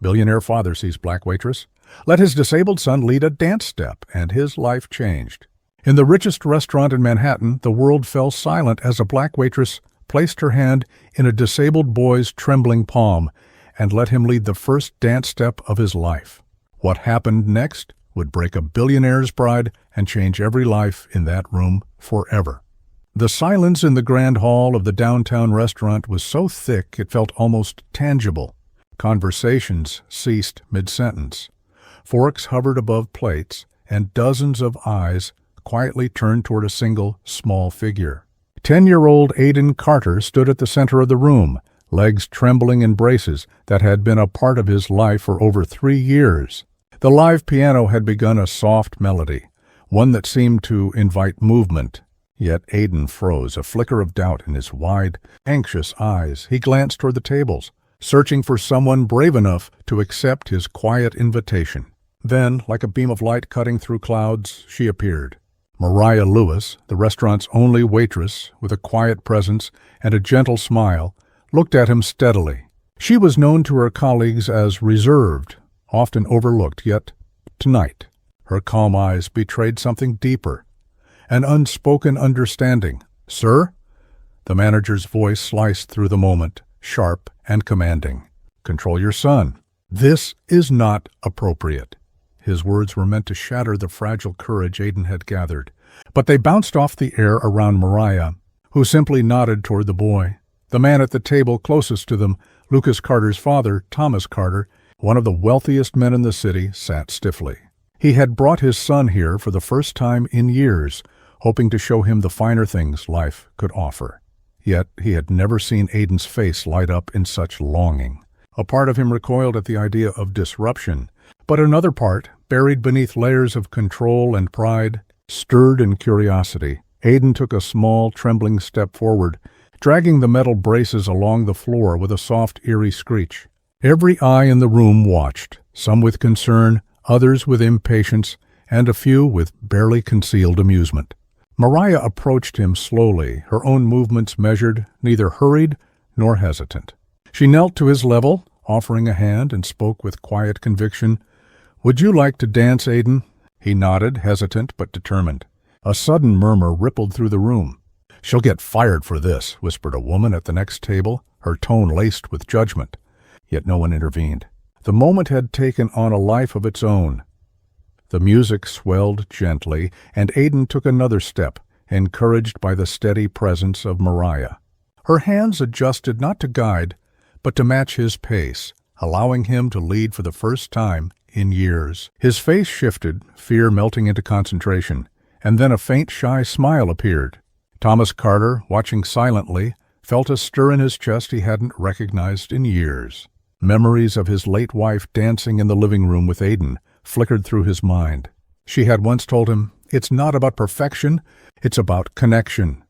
Billionaire father sees black waitress. Let his disabled son lead a dance step, and his life changed. In the richest restaurant in Manhattan, the world fell silent as a black waitress placed her hand in a disabled boy's trembling palm and let him lead the first dance step of his life. What happened next would break a billionaire's pride and change every life in that room forever. The silence in the grand hall of the downtown restaurant was so thick it felt almost tangible. Conversations ceased mid-sentence. Forks hovered above plates, and dozens of eyes quietly turned toward a single, small figure. 10-year-old Aiden Carter stood at the center of the room, legs trembling in braces that had been a part of his life for over 3 years. The live piano had begun a soft melody, one that seemed to invite movement. Yet Aiden froze, a flicker of doubt in his wide, anxious eyes. He glanced toward the tables, searching for someone brave enough to accept his quiet invitation. Then, like a beam of light cutting through clouds, she appeared. Mariah Lewis, the restaurant's only waitress, with a quiet presence and a gentle smile, looked at him steadily. She was known to her colleagues as reserved, often overlooked, yet tonight, her calm eyes betrayed something deeper, an unspoken understanding. "Sir?" The manager's voice sliced through the moment, sharp and commanding. "Control your son. This is not appropriate." His words were meant to shatter the fragile courage Aiden had gathered, but they bounced off the air around Mariah, who simply nodded toward the boy. The man at the table closest to them, Lucas Carter's father, Thomas Carter, one of the wealthiest men in the city, sat stiffly. He had brought his son here for the first time in years, hoping to show him the finer things life could offer. Yet he had never seen Aiden's face light up in such longing. A part of him recoiled at the idea of disruption, but another part, buried beneath layers of control and pride, stirred in curiosity. Aiden took a small, trembling step forward, dragging the metal braces along the floor with a soft, eerie screech. Every eye in the room watched, some with concern, others with impatience, and a few with barely concealed amusement. Mariah approached him slowly, her own movements measured, neither hurried nor hesitant. She knelt to his level, offering a hand, and spoke with quiet conviction. "Would you like to dance, Aiden?" He nodded, hesitant but determined. A sudden murmur rippled through the room. "She'll get fired for this," whispered a woman at the next table, her tone laced with judgment. Yet no one intervened. The moment had taken on a life of its own. The music swelled gently, and Aiden took another step, encouraged by the steady presence of Mariah. Her hands adjusted not to guide, but to match his pace, allowing him to lead for the first time in years. His face shifted, fear melting into concentration, and then a faint, shy smile appeared. Thomas Carter, watching silently, felt a stir in his chest he hadn't recognized in years. Memories of his late wife dancing in the living room with Aiden flickered through his mind. She had once told him, "It's not about perfection, it's about connection."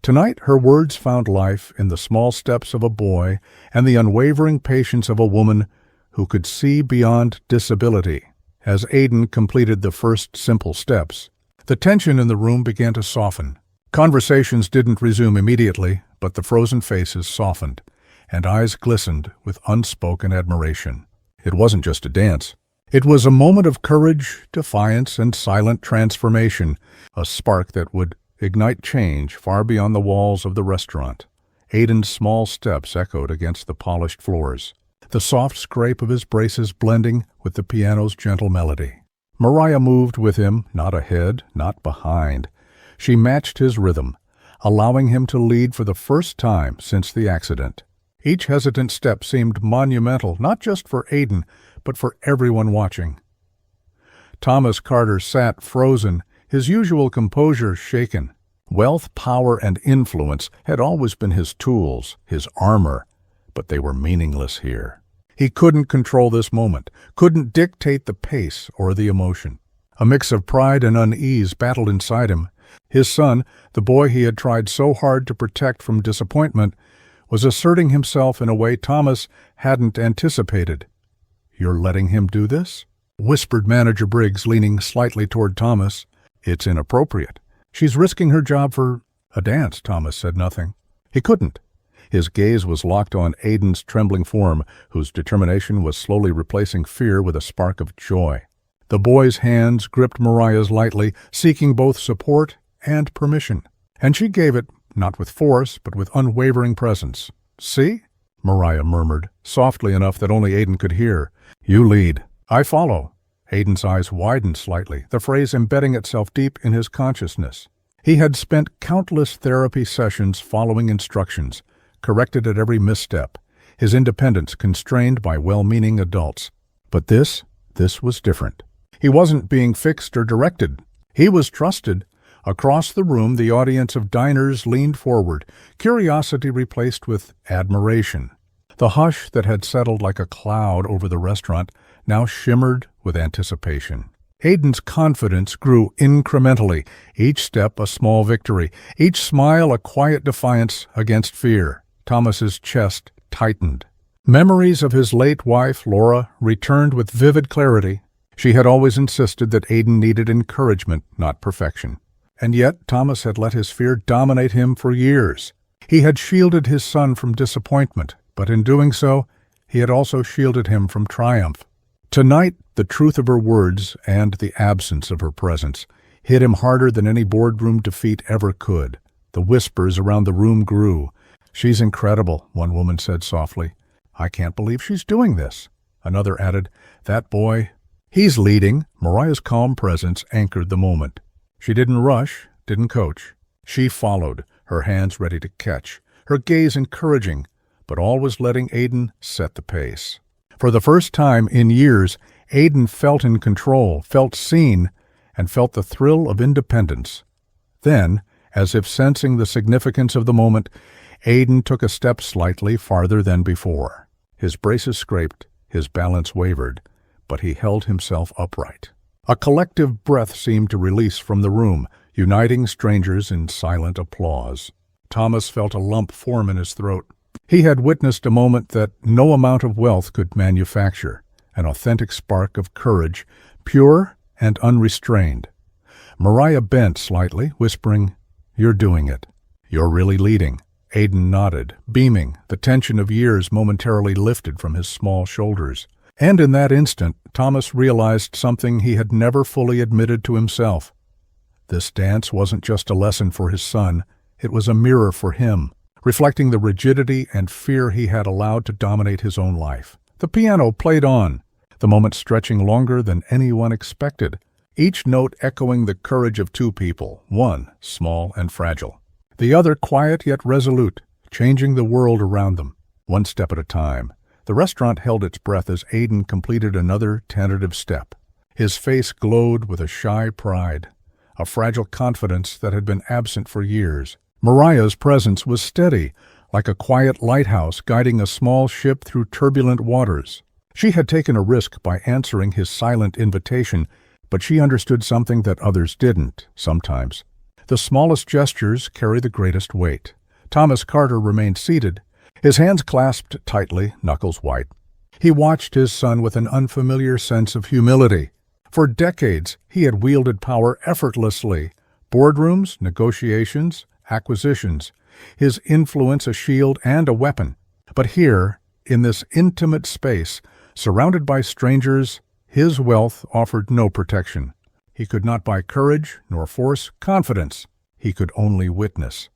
Tonight her words found life in the small steps of a boy and the unwavering patience of a woman who could see beyond disability. As Aiden completed the first simple steps, the tension in the room began to soften. Conversations didn't resume immediately, but the frozen faces softened, and eyes glistened with unspoken admiration. It wasn't just a dance. It was a moment of courage, defiance, and silent transformation, a spark that would ignite change far beyond the walls of the restaurant. Aiden's small steps echoed against the polished floors, the soft scrape of his braces blending with the piano's gentle melody. Mariah moved with him, not ahead, not behind. She matched his rhythm, allowing him to lead for the first time since the accident. Each hesitant step seemed monumental, not just for Aiden, but for everyone watching. Thomas Carter sat frozen, his usual composure shaken. Wealth, power, and influence had always been his tools, his armor, but they were meaningless here. He couldn't control this moment, couldn't dictate the pace or the emotion. A mix of pride and unease battled inside him. His son, the boy he had tried so hard to protect from disappointment, was asserting himself in a way Thomas hadn't anticipated. "You're letting him do this?" whispered Manager Briggs, leaning slightly toward Thomas. "It's inappropriate. She's risking her job for a dance." Thomas said nothing. He couldn't. His gaze was locked on Aiden's trembling form, whose determination was slowly replacing fear with a spark of joy. The boy's hands gripped Mariah's lightly, seeking both support and permission. And she gave it, not with force, but with unwavering presence. "See?" Mariah murmured, softly enough that only Aiden could hear. "You lead. I follow." Aiden's eyes widened slightly, the phrase embedding itself deep in his consciousness. He had spent countless therapy sessions following instructions, corrected at every misstep, his independence constrained by well-meaning adults. But this was different. He wasn't being fixed or directed. He was trusted. Across the room, the audience of diners leaned forward, curiosity replaced with admiration. The hush that had settled like a cloud over the restaurant now shimmered with anticipation. Aiden's confidence grew incrementally, each step a small victory, each smile a quiet defiance against fear. Thomas's chest tightened. Memories of his late wife, Laura, returned with vivid clarity. She had always insisted that Aiden needed encouragement, not perfection. And yet Thomas had let his fear dominate him for years. He had shielded his son from disappointment, but in doing so, he had also shielded him from triumph. Tonight, the truth of her words and the absence of her presence hit him harder than any boardroom defeat ever could. The whispers around the room grew. "She's incredible," one woman said softly. "I can't believe she's doing this." Another added, "That boy, he's leading." Mariah's calm presence anchored the moment. She didn't rush, didn't coach. She followed, her hands ready to catch, her gaze encouraging, but always letting Aiden set the pace. For the first time in years, Aiden felt in control, felt seen, and felt the thrill of independence. Then, as if sensing the significance of the moment, Aiden took a step slightly farther than before. His braces scraped, his balance wavered, but he held himself upright. A collective breath seemed to release from the room, uniting strangers in silent applause. Thomas felt a lump form in his throat. He had witnessed a moment that no amount of wealth could manufacture, an authentic spark of courage, pure and unrestrained. Mariah bent slightly, whispering, "You're doing it. You're really leading." Aiden nodded, beaming, the tension of years momentarily lifted from his small shoulders. And in that instant, Thomas realized something he had never fully admitted to himself. This dance wasn't just a lesson for his son, it was a mirror for him, reflecting the rigidity and fear he had allowed to dominate his own life. The piano played on, the moment stretching longer than anyone expected, each note echoing the courage of two people, one small and fragile, the other quiet yet resolute, changing the world around them, one step at a time. The restaurant held its breath as Aiden completed another tentative step. His face glowed with a shy pride, a fragile confidence that had been absent for years. Mariah's presence was steady, like a quiet lighthouse guiding a small ship through turbulent waters. She had taken a risk by answering his silent invitation, but she understood something that others didn't, sometimes. The smallest gestures carry the greatest weight. Thomas Carter remained seated, his hands clasped tightly, knuckles white. He watched his son with an unfamiliar sense of humility. For decades, he had wielded power effortlessly. Boardrooms, negotiations, acquisitions, his influence a shield and a weapon. But here, in this intimate space, surrounded by strangers, his wealth offered no protection. He could not buy courage nor force confidence. He could only witness.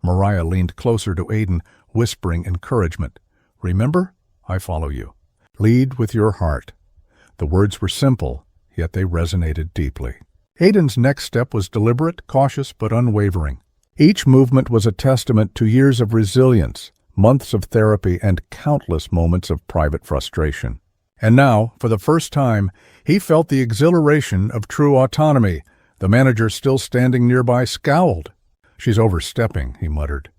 Mariah leaned closer to Aiden, whispering encouragement. "Remember, I follow you. Lead with your heart." The words were simple, yet they resonated deeply. Aiden's next step was deliberate, cautious, but unwavering. Each movement was a testament to years of resilience, months of therapy, and countless moments of private frustration. And now, for the first time, he felt the exhilaration of true autonomy. The manager, still standing nearby, scowled. "She's overstepping," he muttered.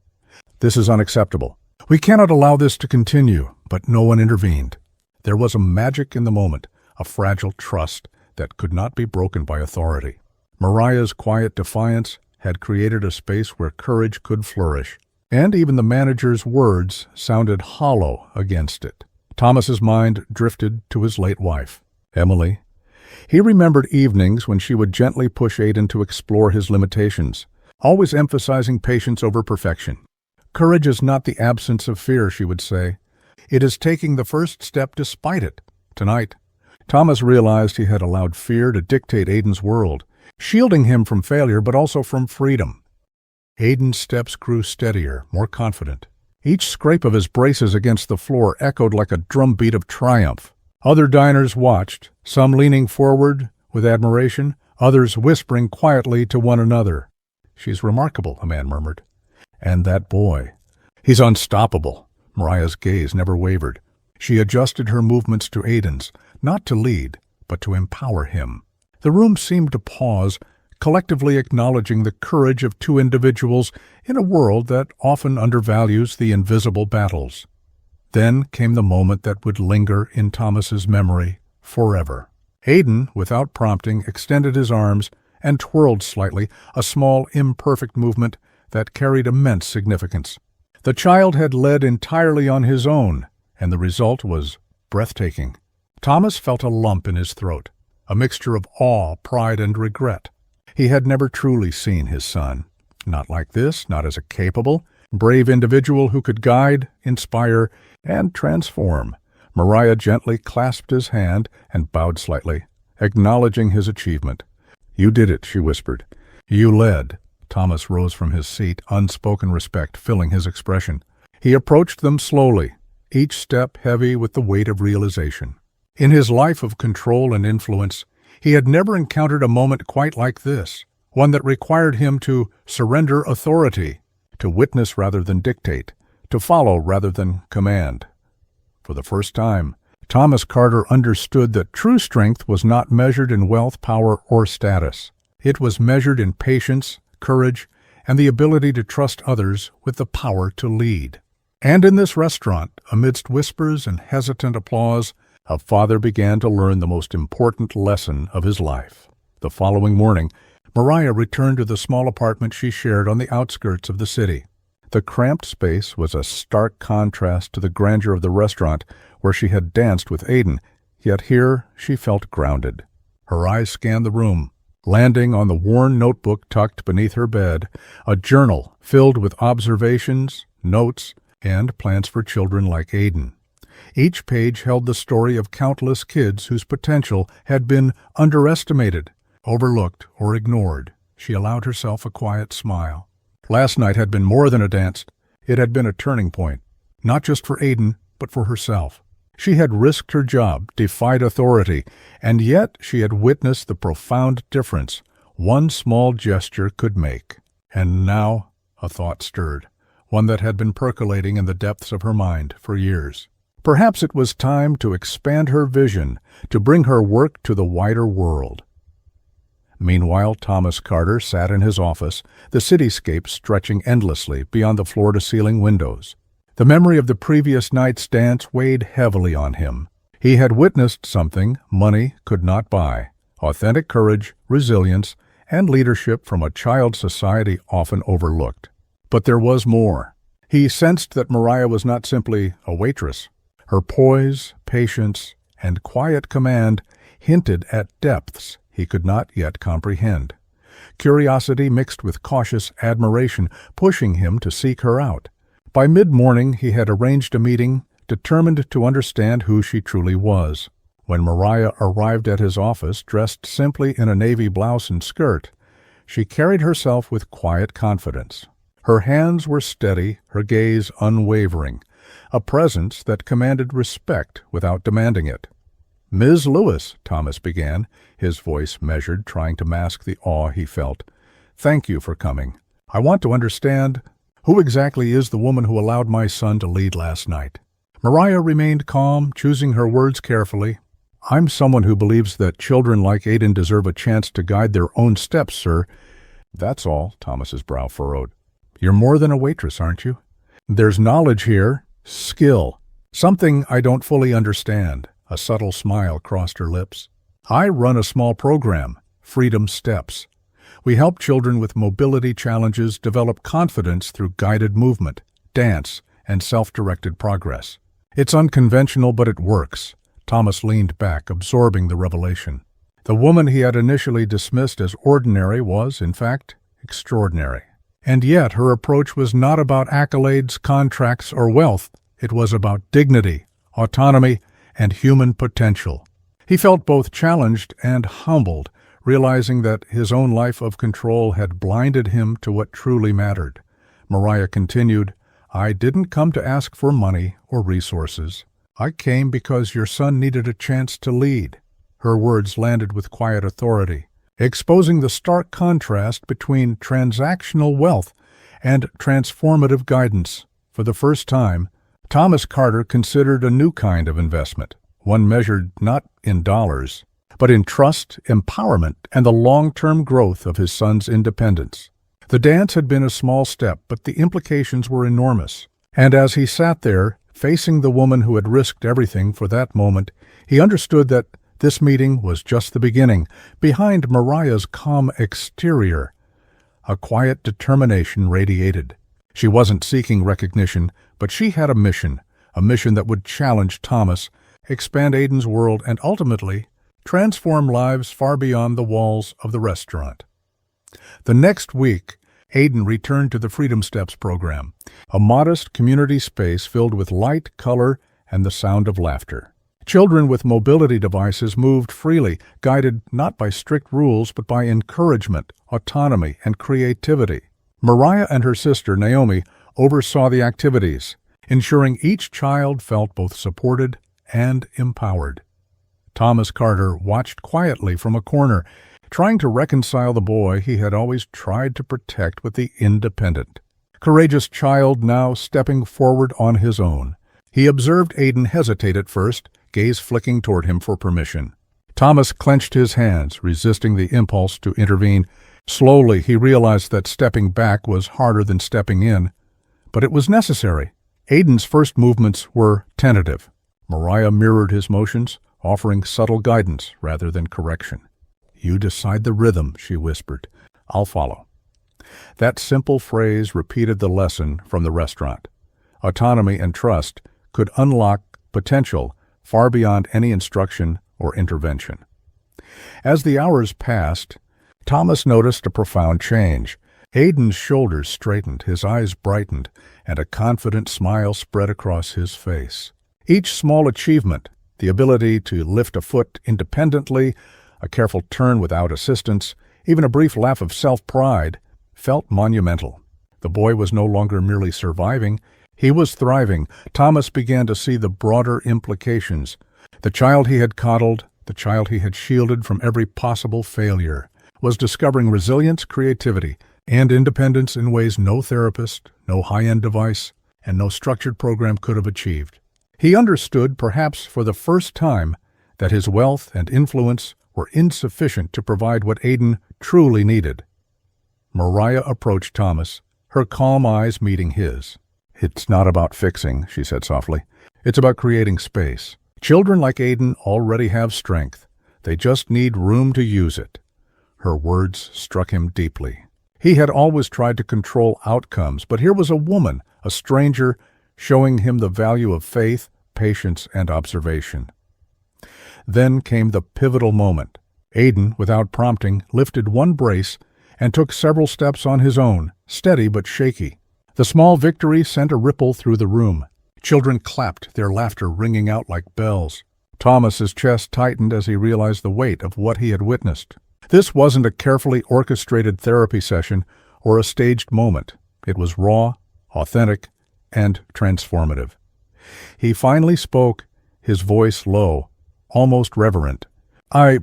"This is unacceptable. We cannot allow this to continue." But no one intervened. There was a magic in the moment, a fragile trust that could not be broken by authority. Mariah's quiet defiance had created a space where courage could flourish, and even the manager's words sounded hollow against it. Thomas's mind drifted to his late wife, Emily. He remembered evenings when she would gently push Aiden to explore his limitations, always emphasizing patience over perfection. Courage is not the absence of fear, she would say. It is taking the first step despite it. Tonight, Thomas realized he had allowed fear to dictate Aiden's world, shielding him from failure but also from freedom. Aiden's steps grew steadier, more confident. Each scrape of his braces against the floor echoed like a drumbeat of triumph. Other diners watched, some leaning forward with admiration, others whispering quietly to one another. "She's remarkable," a man murmured. "And that boy. He's unstoppable." Mariah's gaze never wavered. She adjusted her movements to Aiden's, not to lead, but to empower him. The room seemed to pause, collectively acknowledging the courage of two individuals in a world that often undervalues the invisible battles. Then came the moment that would linger in Thomas's memory forever. Aiden, without prompting, extended his arms and twirled slightly, a small, imperfect movement that carried immense significance. The child had led entirely on his own, and the result was breathtaking. Thomas felt a lump in his throat, a mixture of awe, pride, and regret. He had never truly seen his son. Not like this, not as a capable, brave individual who could guide, inspire, and transform. Mariah gently clasped his hand and bowed slightly, acknowledging his achievement. "You did it," she whispered. "You led." Thomas rose from his seat, unspoken respect filling his expression. He approached them slowly, each step heavy with the weight of realization. In his life of control and influence, he had never encountered a moment quite like this, one that required him to surrender authority, to witness rather than dictate, to follow rather than command. For the first time, Thomas Carter understood that true strength was not measured in wealth, power, or status. It was measured in patience, courage, and the ability to trust others with the power to lead. And in this restaurant, amidst whispers and hesitant applause, a father began to learn the most important lesson of his life. The following morning, Mariah returned to the small apartment she shared on the outskirts of the city. The cramped space was a stark contrast to the grandeur of the restaurant where she had danced with Aiden, yet here she felt grounded. Her eyes scanned the room, landing on the worn notebook tucked beneath her bed, a journal filled with observations, notes, and plans for children like Aiden. Each page held the story of countless kids whose potential had been underestimated, overlooked, or ignored. She allowed herself a quiet smile. Last night had been more than a dance. It had been a turning point, not just for Aiden, but for herself. She had risked her job, defied authority, and yet she had witnessed the profound difference one small gesture could make. And now a thought stirred, one that had been percolating in the depths of her mind for years. Perhaps it was time to expand her vision, to bring her work to the wider world. Meanwhile, Thomas Carter sat in his office, the cityscape stretching endlessly beyond the floor-to-ceiling windows. The memory of the previous night's dance weighed heavily on him. He had witnessed something money could not buy: authentic courage, resilience, and leadership from a child society often overlooked. But there was more. He sensed that Mariah was not simply a waitress. Her poise, patience, and quiet command hinted at depths he could not yet comprehend. Curiosity mixed with cautious admiration, pushing him to seek her out. By mid-morning, he had arranged a meeting, determined to understand who she truly was. When Mariah arrived at his office, dressed simply in a navy blouse and skirt, she carried herself with quiet confidence. Her hands were steady, her gaze unwavering, a presence that commanded respect without demanding it. "Ms. Lewis," Thomas began, his voice measured, trying to mask the awe he felt. "Thank you for coming. I want to understand, who exactly is the woman who allowed my son to lead last night?" Mariah remained calm, choosing her words carefully. "I'm someone who believes that children like Aiden deserve a chance to guide their own steps, sir." "That's all," Thomas's brow furrowed. "You're more than a waitress, aren't you? There's knowledge here, skill, something I don't fully understand." A subtle smile crossed her lips. "I run a small program, Freedom Steps. We help children with mobility challenges develop confidence through guided movement, dance, and self-directed progress. It's unconventional, but it works." Thomas leaned back, absorbing the revelation. The woman he had initially dismissed as ordinary was, in fact, extraordinary. And yet her approach was not about accolades, contracts, or wealth. It was about dignity, autonomy, and human potential. He felt both challenged and humbled, realizing that his own life of control had blinded him to what truly mattered. Mariah continued, "I didn't come to ask for money or resources. I came because your son needed a chance to lead." Her words landed with quiet authority, exposing the stark contrast between transactional wealth and transformative guidance. For the first time, Thomas Carter considered a new kind of investment, one measured not in dollars, but in trust, empowerment, and the long-term growth of his son's independence. The dance had been a small step, but the implications were enormous. And as he sat there, facing the woman who had risked everything for that moment, he understood that this meeting was just the beginning. Behind Mariah's calm exterior, a quiet determination radiated. She wasn't seeking recognition, but she had a mission that would challenge Thomas, expand Aiden's world, and ultimately transform lives far beyond the walls of the restaurant. The next week, Aiden returned to the Freedom Steps program, a modest community space filled with light, color, and the sound of laughter. Children with mobility devices moved freely, guided not by strict rules but by encouragement, autonomy, and creativity. Mariah and her sister, Naomi, oversaw the activities, ensuring each child felt both supported and empowered. Thomas Carter watched quietly from a corner, trying to reconcile the boy he had always tried to protect with the independent, courageous child now stepping forward on his own. He observed Aiden hesitate at first, gaze flicking toward him for permission. Thomas clenched his hands, resisting the impulse to intervene. Slowly, he realized that stepping back was harder than stepping in, but it was necessary. Aiden's first movements were tentative. Mariah mirrored his motions, offering subtle guidance rather than correction. "You decide the rhythm," she whispered. "I'll follow." That simple phrase repeated the lesson from the restaurant. Autonomy and trust could unlock potential far beyond any instruction or intervention. As the hours passed, Thomas noticed a profound change. Aiden's shoulders straightened, his eyes brightened, and a confident smile spread across his face. Each small achievement, the ability to lift a foot independently, a careful turn without assistance, even a brief laugh of self-pride, felt monumental. The boy was no longer merely surviving, he was thriving. Thomas began to see the broader implications. The child he had coddled, the child he had shielded from every possible failure, was discovering resilience, creativity, and independence in ways no therapist, no high-end device, and no structured program could have achieved. He understood, perhaps for the first time, that his wealth and influence were insufficient to provide what Aiden truly needed. Mariah approached Thomas, her calm eyes meeting his. "It's not about fixing," she said softly. "It's about creating space. Children like Aiden already have strength. They just need room to use it." Her words struck him deeply. He had always tried to control outcomes, but here was a woman, a stranger, showing him the value of faith, patience, and observation. Then came the pivotal moment. Aiden, without prompting, lifted one brace and took several steps on his own, steady but shaky. The small victory sent a ripple through the room. Children clapped, their laughter ringing out like bells. Thomas's chest tightened as he realized the weight of what he had witnessed. This wasn't a carefully orchestrated therapy session or a staged moment. It was raw, authentic, and transformative. He finally spoke, his voice low, almost reverent. "I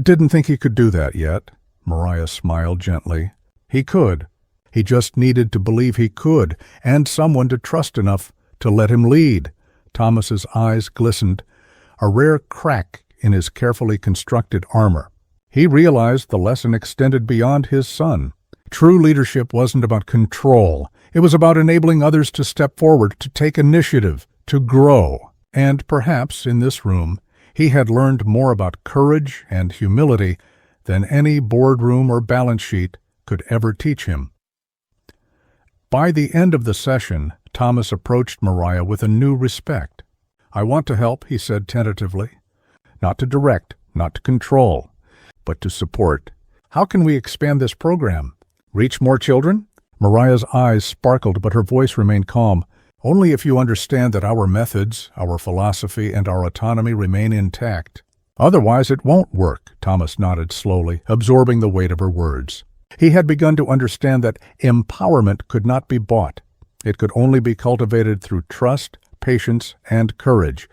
didn't think he could do that yet." Mariah smiled gently. "He could. He just needed to believe he could, and someone to trust enough to let him lead." Thomas's eyes glistened, a rare crack in his carefully constructed armor. He realized the lesson extended beyond his son. True leadership wasn't about control. It was about enabling others to step forward, to take initiative, to grow. And perhaps, in this room, he had learned more about courage and humility than any boardroom or balance sheet could ever teach him. By the end of the session, Thomas approached Mariah with a new respect. "I want to help," he said tentatively. "Not to direct, not to control, but to support. How can we expand this program? Reach more children?" Mariah's eyes sparkled, but her voice remained calm. "Only if you understand that our methods, our philosophy, and our autonomy remain intact. Otherwise it won't work," Thomas nodded slowly, absorbing the weight of her words. He had begun to understand that empowerment could not be bought. It could only be cultivated through trust, patience, and courage.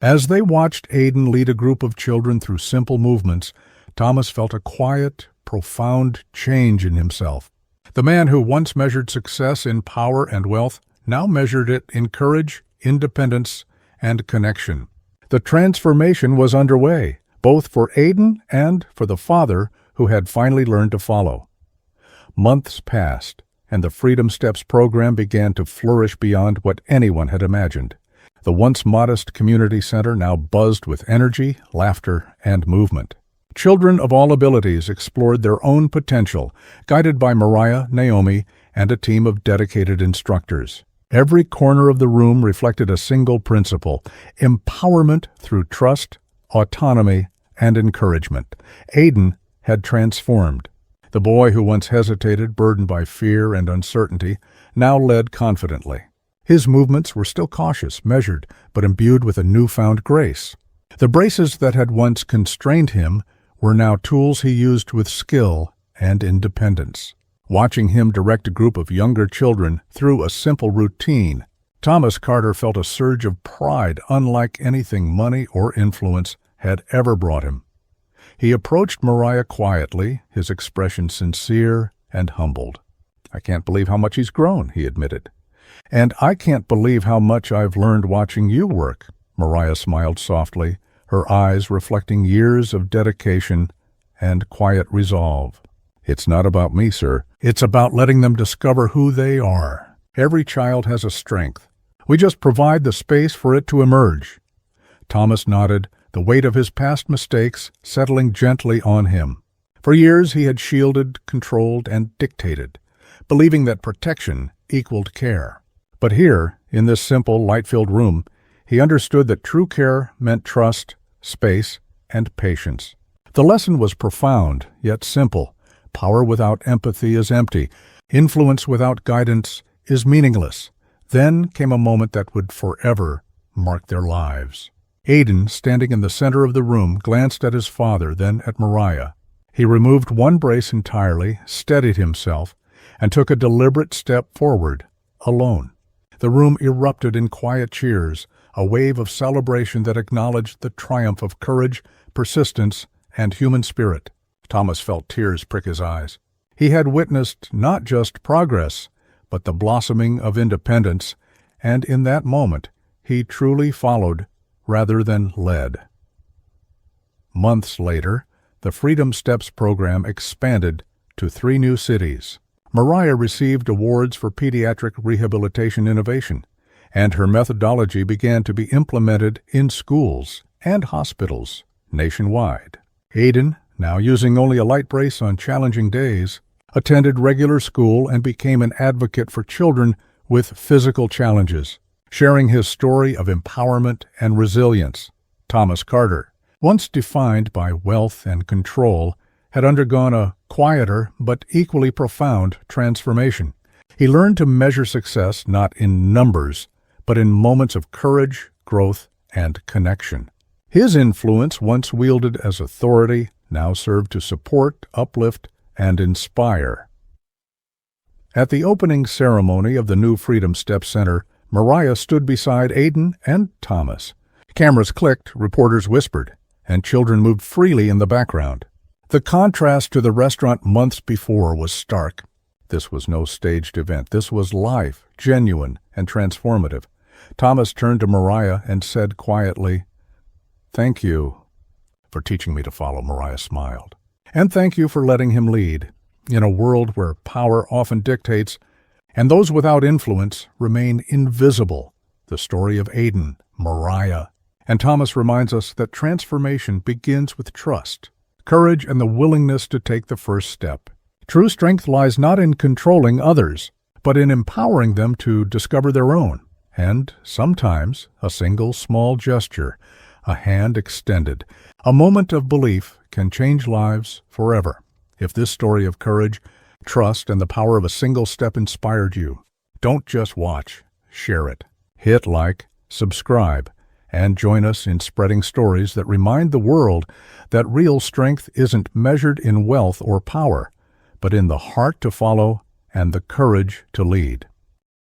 As they watched Aiden lead a group of children through simple movements, Thomas felt a quiet, profound change in himself. The man who once measured success in power and wealth now measured it in courage, independence, and connection. The transformation was underway, both for Aiden and for the father who had finally learned to follow. Months passed, and the Freedom Steps program began to flourish beyond what anyone had imagined. The once modest community center now buzzed with energy, laughter, and movement. Children of all abilities explored their own potential, guided by Mariah, Naomi, and a team of dedicated instructors. Every corner of the room reflected a single principle: empowerment through trust, autonomy, and encouragement. Aiden had transformed. The boy who once hesitated, burdened by fear and uncertainty, now led confidently. His movements were still cautious, measured, but imbued with a newfound grace. The braces that had once constrained him were now tools he used with skill and independence. Watching him direct a group of younger children through a simple routine, Thomas Carter felt a surge of pride unlike anything money or influence had ever brought him. He approached Mariah quietly, his expression sincere and humbled. "I can't believe how much he's grown," he admitted. "And I can't believe how much I've learned watching you work." Mariah smiled softly, her eyes reflecting years of dedication and quiet resolve. "It's not about me, sir. It's about letting them discover who they are. Every child has a strength. We just provide the space for it to emerge." Thomas nodded, the weight of his past mistakes settling gently on him. For years he had shielded, controlled, and dictated, believing that protection equaled care. But here, in this simple, light-filled room, he understood that true care meant trust, space, and patience. The lesson was profound, yet simple. Power without empathy is empty. Influence without guidance is meaningless. Then came a moment that would forever mark their lives. Aiden, standing in the center of the room, glanced at his father, then at Mariah. He removed one brace entirely, steadied himself, and took a deliberate step forward, alone. The room erupted in quiet cheers, a wave of celebration that acknowledged the triumph of courage, persistence, and human spirit. Thomas felt tears prick his eyes. He had witnessed not just progress, but the blossoming of independence, and in that moment he truly followed rather than led. Months later, the Freedom Steps program expanded to 3 new cities. Mariah received awards for pediatric rehabilitation innovation, and her methodology began to be implemented in schools and hospitals nationwide. Aiden, now using only a light brace on challenging days, attended regular school and became an advocate for children with physical challenges, sharing his story of empowerment and resilience. Thomas Carter, once defined by wealth and control, had undergone a quieter but equally profound transformation. He learned to measure success not in numbers, but in moments of courage, growth, and connection. His influence, once wielded as authority, now served to support, uplift, and inspire. At the opening ceremony of the new Freedom Steps Center, Mariah stood beside Aiden and Thomas. Cameras clicked, reporters whispered, and children moved freely in the background. The contrast to the restaurant months before was stark. This was no staged event. This was life, genuine and transformative. Thomas turned to Mariah and said quietly, "Thank you for teaching me to follow." Mariah smiled. "And thank you for letting him lead. In a world where power often dictates, and those without influence remain invisible." The story of Aiden, Mariah, and Thomas reminds us that transformation begins with trust, courage, and the willingness to take the first step. True strength lies not in controlling others, but in empowering them to discover their own. And sometimes a single small gesture, a hand extended, a moment of belief can change lives forever. If this story of courage Trust and the power of a single step inspired you. Don't just watch, share it. Hit like, subscribe, and join us in spreading stories that remind the world that real strength isn't measured in wealth or power, but in the heart to follow and the courage to lead.